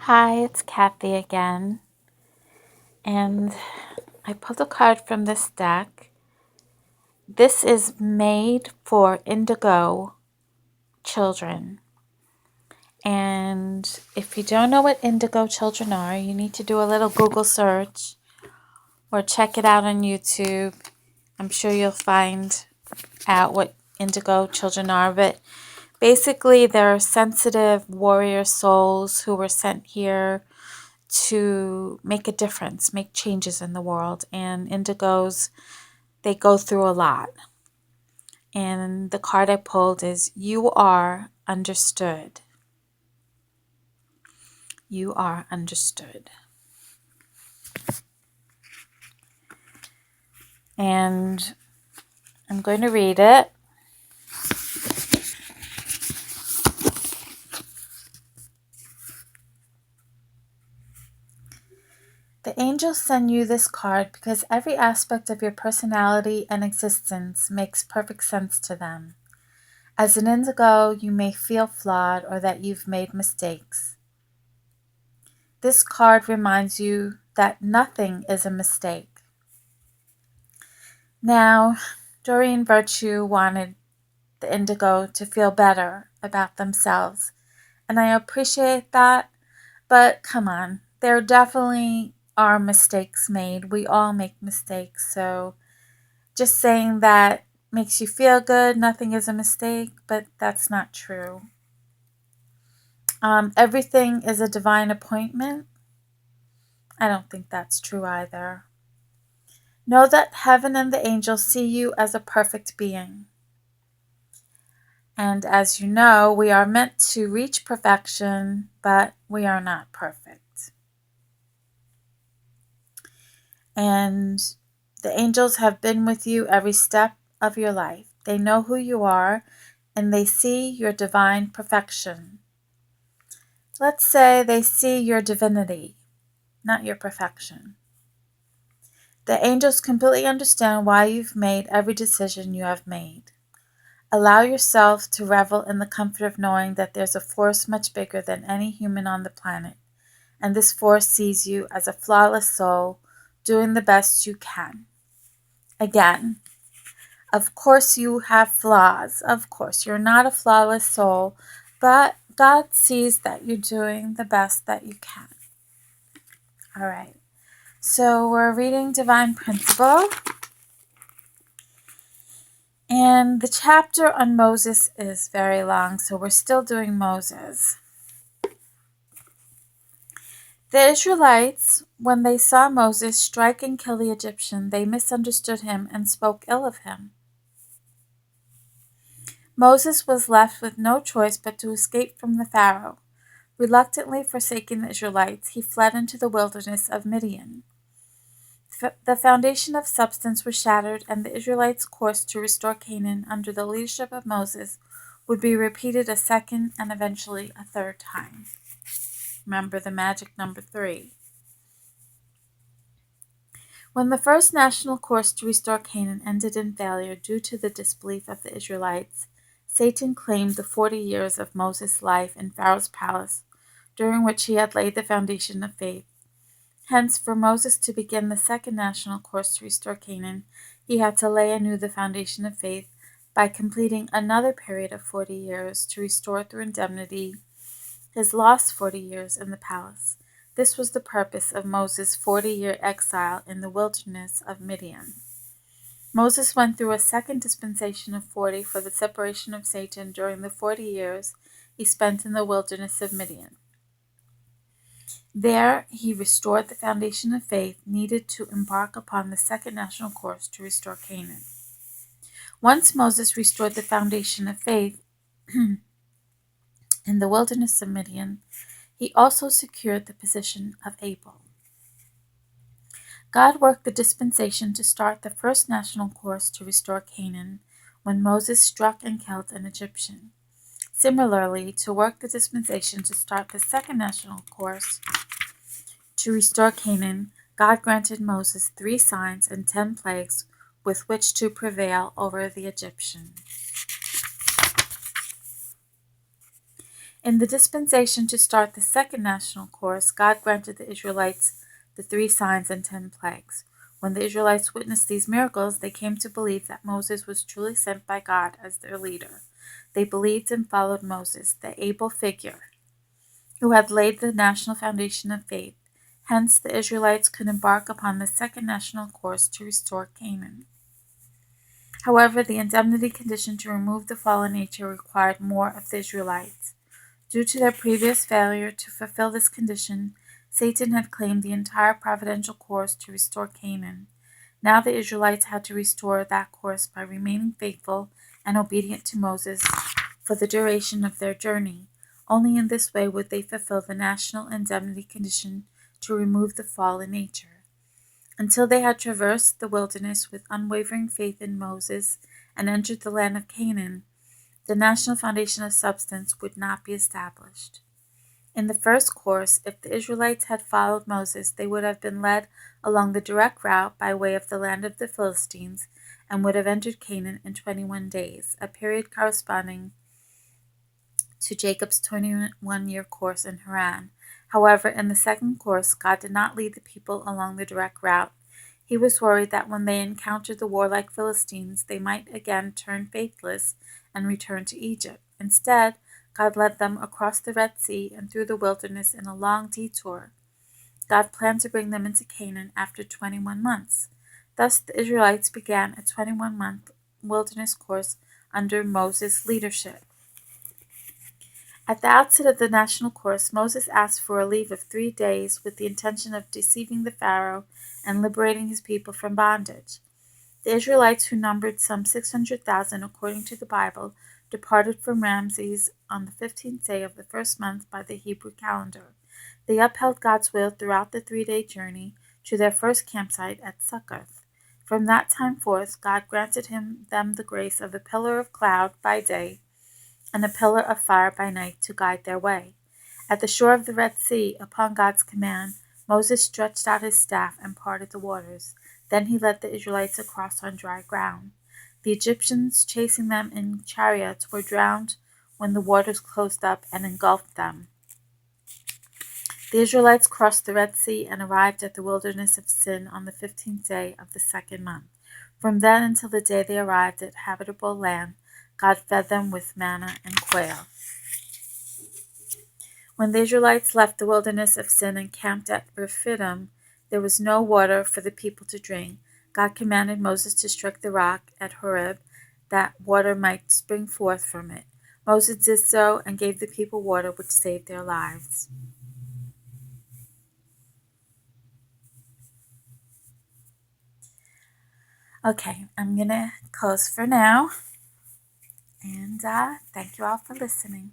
Hi, it's Kathy again, and I pulled a card from this deck. This is made for indigo children, and if you don't know what indigo children are, you need to do a little Google search or check it out on YouTube. I'm sure you'll find out what indigo children are, but basically they're sensitive warrior souls who were sent here to make a difference, make changes in the world. And indigos, they go through a lot. And the card I pulled is You Are Understood. You are understood. And I'm going to read it. The angels send you this card because every aspect of your personality and existence makes perfect sense to them. As an indigo, you may feel flawed or that you've made mistakes. This card reminds you that nothing is a mistake. Now, Doreen Virtue wanted the indigo to feel better about themselves, and I appreciate that, but come on, there definitely are mistakes made. We all make mistakes, so just saying that makes you feel good, nothing is a mistake, but that's not true. Everything is a divine appointment. I don't think that's true either. Know that heaven and the angels see you as a perfect being. And as you know, we are meant to reach perfection, but we are not perfect. And the angels have been with you every step of your life. They know who you are, and they see your divine perfection. Let's say they see your divinity, not your perfection. The angels completely understand why you've made every decision you have made. Allow yourself to revel in the comfort of knowing that there's a force much bigger than any human on the planet, and this force sees you as a flawless soul doing the best you can. Again, of course you have flaws. Of course, you're not a flawless soul, but God sees that you're doing the best that you can. All right. So we're reading Divine Principle. And the chapter on Moses is very long, so we're still doing Moses. The Israelites, when they saw Moses strike and kill the Egyptian, they misunderstood him and spoke ill of him. Moses was left with no choice but to escape from the Pharaoh. Reluctantly forsaking the Israelites, he fled into the wilderness of Midian. The foundation of substance was shattered, and the Israelites' course to restore Canaan under the leadership of Moses would be repeated a second and eventually a third time. Remember the magic number 3. When the first national course to restore Canaan ended in failure due to the disbelief of the Israelites, Satan claimed the 40 years of Moses' life in Pharaoh's palace, during which he had laid the foundation of faith. Hence, for Moses to begin the second national course to restore Canaan, he had to lay anew the foundation of faith by completing another period of 40 years to restore through indemnity his lost 40 years in the palace. This was the purpose of Moses' 40-year exile in the wilderness of Midian. Moses went through a second dispensation of 40 for the separation of Satan during the 40 years he spent in the wilderness of Midian. There, he restored the foundation of faith needed to embark upon the second national course to restore Canaan. Once Moses restored the foundation of faith in the wilderness of Midian, he also secured the position of Abel. God worked the dispensation to start the first national course to restore Canaan when Moses struck and killed an Egyptian. Similarly, to work the dispensation to start the second national course to restore Canaan, God granted Moses 3 signs and 10 plagues with which to prevail over the Egyptians. In the dispensation to start the second national course, God granted the Israelites the 3 signs and 10 plagues. When the Israelites witnessed these miracles, they came to believe that Moses was truly sent by God as their leader. They believed and followed Moses, the able figure who had laid the national foundation of faith. Hence, the Israelites could embark upon the second national course to restore Canaan. However, the indemnity condition to remove the fallen nature required more of the Israelites. Due to their previous failure to fulfill this condition, Satan had claimed the entire providential course to restore Canaan. Now the Israelites had to restore that course by remaining faithful and obedient to Moses for the duration of their journey. Only in this way would they fulfill the national indemnity condition to remove the fallen nature. Until they had traversed the wilderness with unwavering faith in Moses and entered the land of Canaan, the national foundation of substance would not be established. In the first course, if the Israelites had followed Moses, they would have been led along the direct route by way of the land of the Philistines and would have entered Canaan in 21 days, a period corresponding to Jacob's 21-year course in Haran. However, in the second course, God did not lead the people along the direct route. He was worried that when they encountered the warlike Philistines, they might again turn faithless and return to Egypt. Instead, God led them across the Red Sea and through the wilderness in a long detour. God planned to bring them into Canaan after 21 months. Thus, the Israelites began a 21-month wilderness course under Moses' leadership. At the outset of the national course, Moses asked for a leave of 3 days with the intention of deceiving the Pharaoh and liberating his people from bondage. The Israelites, who numbered some 600,000 according to the Bible, departed from Ramses on the 15th day of the first month by the Hebrew calendar. They upheld God's will throughout the 3-day journey to their first campsite at Succoth. From that time forth, God granted them the grace of a pillar of cloud by day and a pillar of fire by night to guide their way. At the shore of the Red Sea, upon God's command, Moses stretched out his staff and parted the waters. Then he led the Israelites across on dry ground. The Egyptians, chasing them in chariots, were drowned when the waters closed up and engulfed them. The Israelites crossed the Red Sea and arrived at the wilderness of Sin on the 15th day of the second month. From then until the day they arrived at habitable land, God fed them with manna and quail. When the Israelites left the wilderness of Sin and camped at Rephidim, there was no water for the people to drink. God commanded Moses to strike the rock at Horeb, that water might spring forth from it. Moses did so and gave the people water, which saved their lives. Okay, I'm going to close for now, and thank you all for listening.